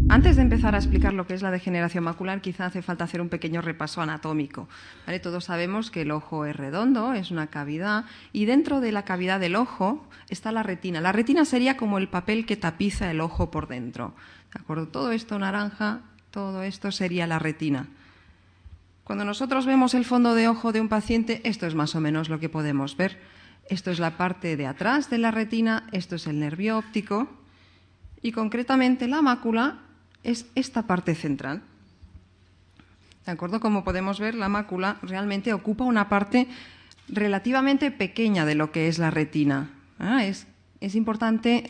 Antes de empezar a explicar lo que es la degeneración macular, quizá hace falta hacer un pequeño repaso anatómico. ¿Vale? Todos sabemos que el ojo es redondo, es una cavidad, y dentro de la cavidad del ojo está la retina. La retina sería como el papel que tapiza el ojo por dentro. ¿De acuerdo? Todo esto naranja, todo esto sería la retina. Cuando nosotros vemos el fondo de ojo de un paciente, esto es más o menos lo que podemos ver. Esto es la parte de atrás de la retina, esto es el nervio óptico, y concretamente la mácula es esta parte central. ¿De acuerdo? Como podemos ver, la mácula realmente ocupa una parte relativamente pequeña de lo que es la retina. Es importante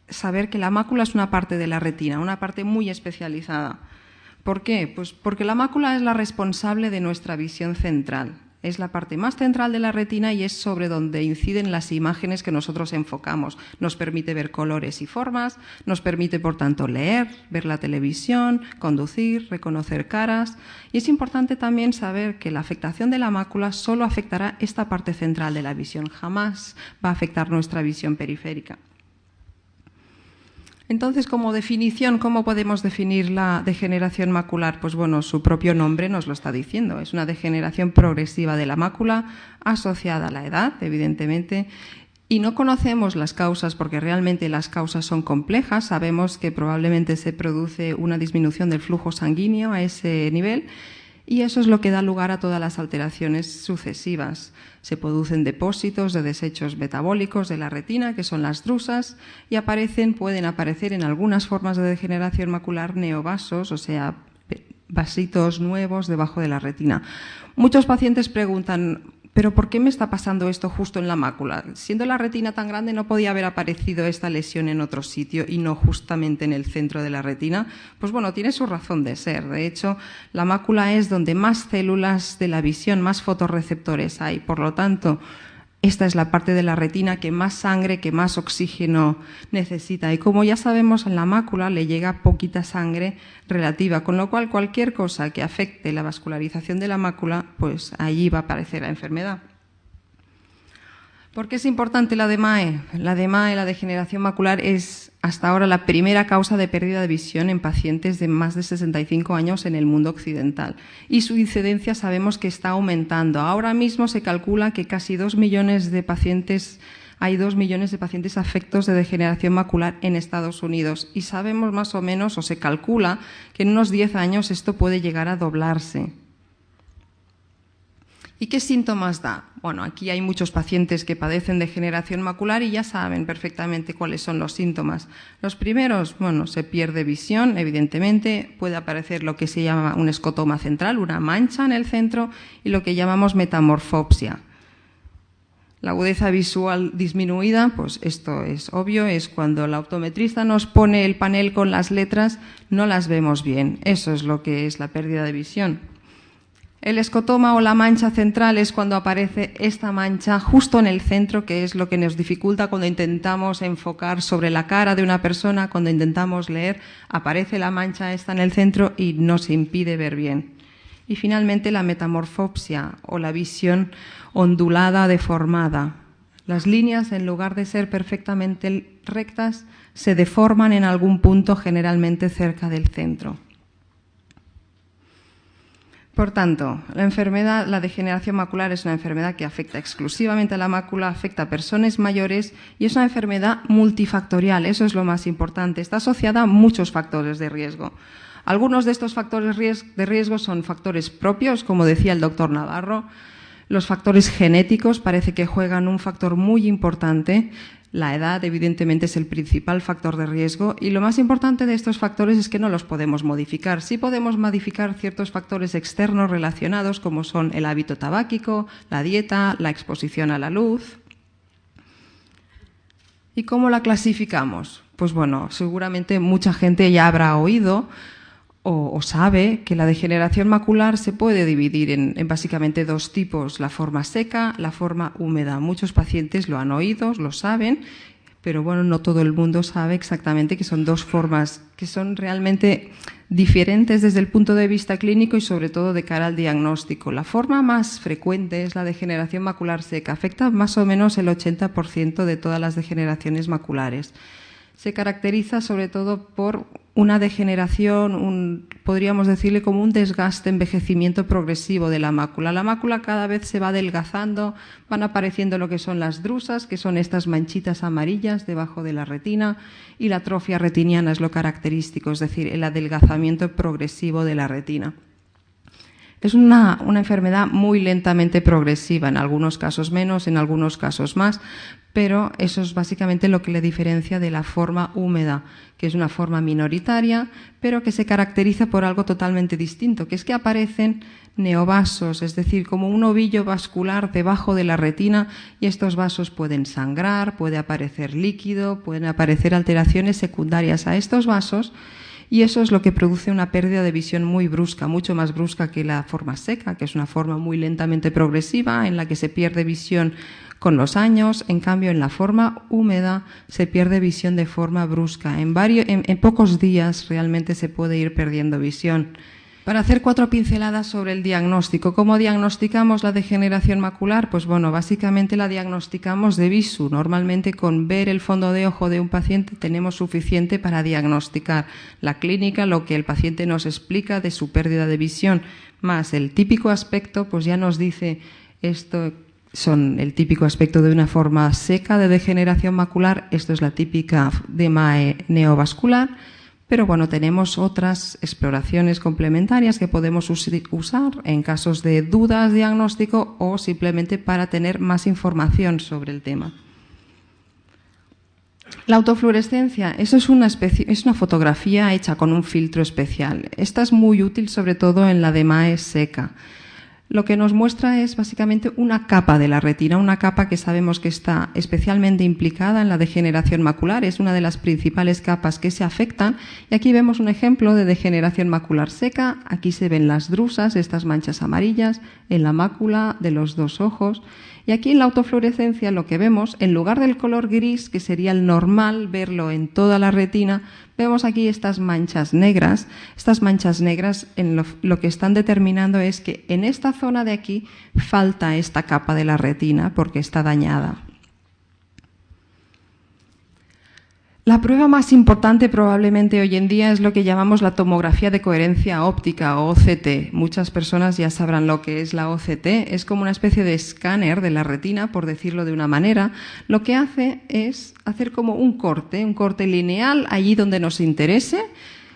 saber que la mácula es una parte de la retina, una parte muy especializada. ¿Por qué? Pues porque la mácula es la responsable de nuestra visión central. Es la parte más central de la retina y es sobre donde inciden las imágenes que nosotros enfocamos. Nos permite ver colores y formas, nos permite, por tanto, leer, ver la televisión, conducir, reconocer caras. Y es importante también saber que la afectación de la mácula solo afectará esta parte central de la visión, jamás va a afectar nuestra visión periférica. Entonces, como definición, ¿cómo podemos definir la degeneración macular? Pues bueno, su propio nombre nos lo está diciendo. Es una degeneración progresiva de la mácula asociada a la edad, evidentemente, y no conocemos las causas porque realmente las causas son complejas. Sabemos que probablemente se produce una disminución del flujo sanguíneo a ese nivel y eso es lo que da lugar a todas las alteraciones sucesivas. Se producen depósitos de desechos metabólicos de la retina, que son las drusas, y pueden aparecer en algunas formas de degeneración macular neovasos, o sea, vasitos nuevos debajo de la retina. Muchos pacientes preguntan, ¿pero por qué me está pasando esto justo en la mácula? Siendo la retina tan grande, ¿no podía haber aparecido esta lesión en otro sitio y no justamente en el centro de la retina? Pues bueno, tiene su razón de ser. De hecho, la mácula es donde más células de la visión, más fotorreceptores hay. Por lo tanto, esta es la parte de la retina que más sangre, que más oxígeno necesita. Y como ya sabemos, en la mácula le llega poquita sangre relativa, con lo cual cualquier cosa que afecte la vascularización de la mácula, pues allí va a aparecer la enfermedad. ¿Por qué es importante la DMAE? La DMAE, la degeneración macular, es hasta ahora la primera causa de pérdida de visión en pacientes de más de 65 años en el mundo occidental. Y su incidencia sabemos que está aumentando. Ahora mismo se calcula que casi 2 millones de pacientes, hay 2 millones de pacientes afectos de degeneración macular en Estados Unidos. Y sabemos más o menos, o se calcula, que en unos 10 años esto puede llegar a doblarse. ¿Y qué síntomas da? Bueno, aquí hay muchos pacientes que padecen degeneración macular y ya saben perfectamente cuáles son los síntomas. Los primeros, bueno, se pierde visión, evidentemente, puede aparecer lo que se llama un escotoma central, una mancha en el centro, y lo que llamamos metamorfopsia. La agudeza visual disminuida, pues esto es obvio, es cuando la optometrista nos pone el panel con las letras, no las vemos bien. Eso es lo que es la pérdida de visión. El escotoma o la mancha central es cuando aparece esta mancha justo en el centro, que es lo que nos dificulta cuando intentamos enfocar sobre la cara de una persona, cuando intentamos leer, aparece la mancha esta en el centro y nos impide ver bien. Y finalmente la metamorfopsia o la visión ondulada, deformada. Las líneas, en lugar de ser perfectamente rectas, se deforman en algún punto, generalmente cerca del centro. Por tanto, la degeneración macular es una enfermedad que afecta exclusivamente a la mácula, afecta a personas mayores y es una enfermedad multifactorial, eso es lo más importante. Está asociada a muchos factores de riesgo. Algunos de estos factores de riesgo son factores propios, como decía el doctor Navarro. Los factores genéticos parece que juegan un factor muy importante. La edad, evidentemente, es el principal factor de riesgo y lo más importante de estos factores es que no los podemos modificar. Sí podemos modificar ciertos factores externos relacionados, como son el hábito tabáquico, la dieta, la exposición a la luz. ¿Y cómo la clasificamos? Pues bueno, seguramente mucha gente ya habrá oído o sabe que la degeneración macular se puede dividir en básicamente dos tipos, la forma seca, la forma húmeda. Muchos pacientes lo han oído, lo saben, pero bueno, no todo el mundo sabe exactamente que son dos formas que son realmente diferentes desde el punto de vista clínico y sobre todo de cara al diagnóstico. La forma más frecuente es la degeneración macular seca, afecta más o menos el 80% de todas las degeneraciones maculares. Se caracteriza sobre todo por una degeneración, podríamos decirle como un desgaste, envejecimiento progresivo de la mácula. La mácula cada vez se va adelgazando, van apareciendo lo que son las drusas, que son estas manchitas amarillas debajo de la retina, y la atrofia retiniana es lo característico, es decir, el adelgazamiento progresivo de la retina. Es una enfermedad muy lentamente progresiva, en algunos casos menos, en algunos casos más, pero eso es básicamente lo que le diferencia de la forma húmeda, que es una forma minoritaria, pero que se caracteriza por algo totalmente distinto, que es que aparecen neovasos, es decir, como un ovillo vascular debajo de la retina, y estos vasos pueden sangrar, puede aparecer líquido, pueden aparecer alteraciones secundarias a estos vasos, y eso es lo que produce una pérdida de visión muy brusca, mucho más brusca que la forma seca, que es una forma muy lentamente progresiva en la que se pierde visión con los años. En cambio, en la forma húmeda se pierde visión de forma brusca. En pocos días realmente se puede ir perdiendo visión. Para hacer 4 pinceladas sobre el diagnóstico. ¿Cómo diagnosticamos la degeneración macular? Pues bueno, básicamente la diagnosticamos de visu. Normalmente con ver el fondo de ojo de un paciente tenemos suficiente para diagnosticar la clínica, lo que el paciente nos explica de su pérdida de visión, más el típico aspecto, pues ya nos dice esto. Son el típico aspecto de una forma seca de degeneración macular, esto es la típica DMAE neovascular, pero bueno, tenemos otras exploraciones complementarias que podemos usar en casos de dudas diagnóstico o simplemente para tener más información sobre el tema. La autofluorescencia, eso es una fotografía hecha con un filtro especial. Esta es muy útil sobre todo en la DMAE seca. Lo que nos muestra es básicamente una capa de la retina, una capa que sabemos que está especialmente implicada en la degeneración macular, es una de las principales capas que se afectan, y aquí vemos un ejemplo de degeneración macular seca. Aquí se ven las drusas, estas manchas amarillas en la mácula de los dos ojos, y aquí en la autofluorescencia lo que vemos, en lugar del color gris, que sería el normal verlo en toda la retina, vemos aquí estas manchas negras. Estas manchas negras lo que están determinando es que en esta zona de aquí falta esta capa de la retina porque está dañada. La prueba más importante probablemente hoy en día es lo que llamamos la tomografía de coherencia óptica o OCT. Muchas personas ya sabrán lo que es la OCT. Es como una especie de escáner de la retina, por decirlo de una manera. Lo que hace es hacer como un corte lineal allí donde nos interese.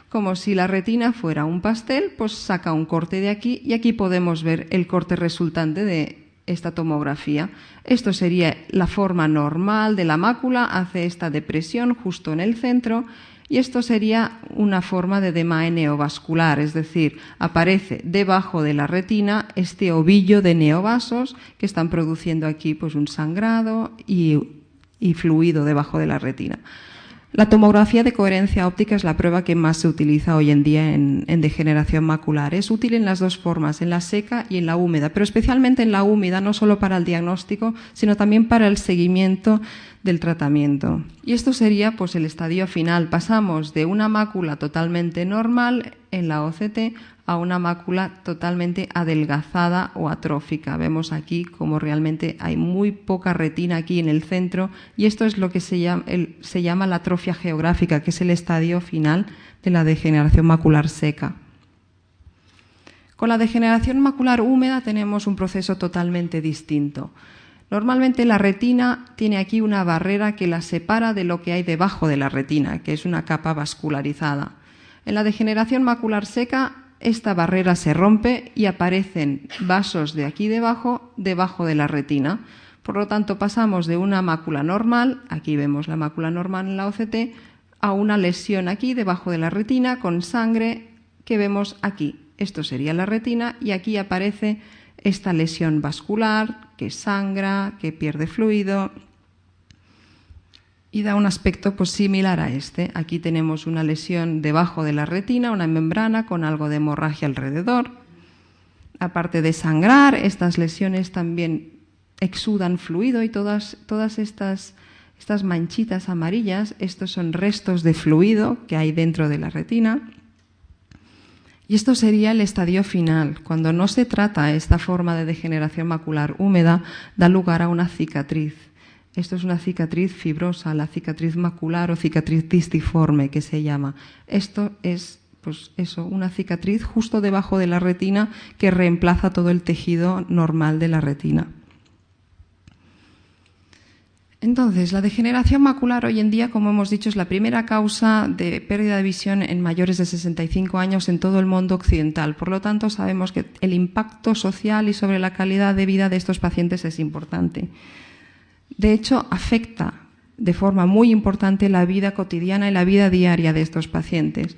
Como si la retina fuera un pastel, pues saca un corte de aquí y aquí podemos ver el corte resultante de esta tomografía. Esto sería la forma normal de la mácula, hace esta depresión justo en el centro, y esto sería una forma de DMAE neovascular, es decir, aparece debajo de la retina este ovillo de neovasos que están produciendo aquí pues un sangrado y fluido debajo de la retina. La tomografía de coherencia óptica es la prueba que más se utiliza hoy en día en degeneración macular. Es útil en las dos formas, en la seca y en la húmeda, pero especialmente en la húmeda, no solo para el diagnóstico, sino también para el seguimiento del tratamiento. Y esto sería pues el estadio final. Pasamos de una mácula totalmente normal en la OCT a una mácula totalmente adelgazada o atrófica. Vemos aquí como realmente hay muy poca retina aquí en el centro, y esto es lo que se llama la atrofia geográfica, que es el estadio final de la degeneración macular seca. Con la degeneración macular húmeda tenemos un proceso totalmente distinto. Normalmente la retina tiene aquí una barrera que la separa de lo que hay debajo de la retina, que es una capa vascularizada. En la degeneración macular seca, esta barrera se rompe y aparecen vasos de aquí debajo de la retina. Por lo tanto, pasamos de una mácula normal, aquí vemos la mácula normal en la OCT, a una lesión aquí debajo de la retina con sangre que vemos aquí. Esto sería la retina y aquí aparece esta lesión vascular que sangra, que pierde fluido y da un aspecto pues similar a este. Aquí tenemos una lesión debajo de la retina, una membrana con algo de hemorragia alrededor. Aparte de sangrar, estas lesiones también exudan fluido y todas estas manchitas amarillas, estos son restos de fluido que hay dentro de la retina. Y esto sería el estadio final. Cuando no se trata esta forma de degeneración macular húmeda, da lugar a una cicatriz. Esto es una cicatriz fibrosa, la cicatriz macular o cicatriz disciforme que se llama. Esto es, pues eso, una cicatriz justo debajo de la retina que reemplaza todo el tejido normal de la retina. Entonces, la degeneración macular hoy en día, como hemos dicho, es la primera causa de pérdida de visión en mayores de 65 años en todo el mundo occidental. Por lo tanto, sabemos que el impacto social y sobre la calidad de vida de estos pacientes es importante. De hecho, afecta de forma muy importante la vida cotidiana y la vida diaria de estos pacientes.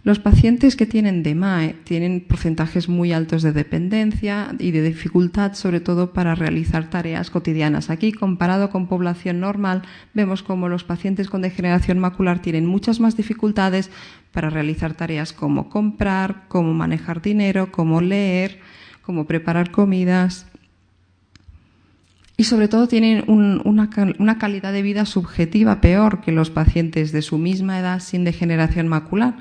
Los pacientes que tienen DMAE tienen porcentajes muy altos de dependencia y de dificultad, sobre todo para realizar tareas cotidianas. Aquí, comparado con población normal, vemos como los pacientes con degeneración macular tienen muchas más dificultades para realizar tareas como comprar, como manejar dinero, como leer, como preparar comidas. Y sobre todo tienen una calidad de vida subjetiva peor que los pacientes de su misma edad sin degeneración macular.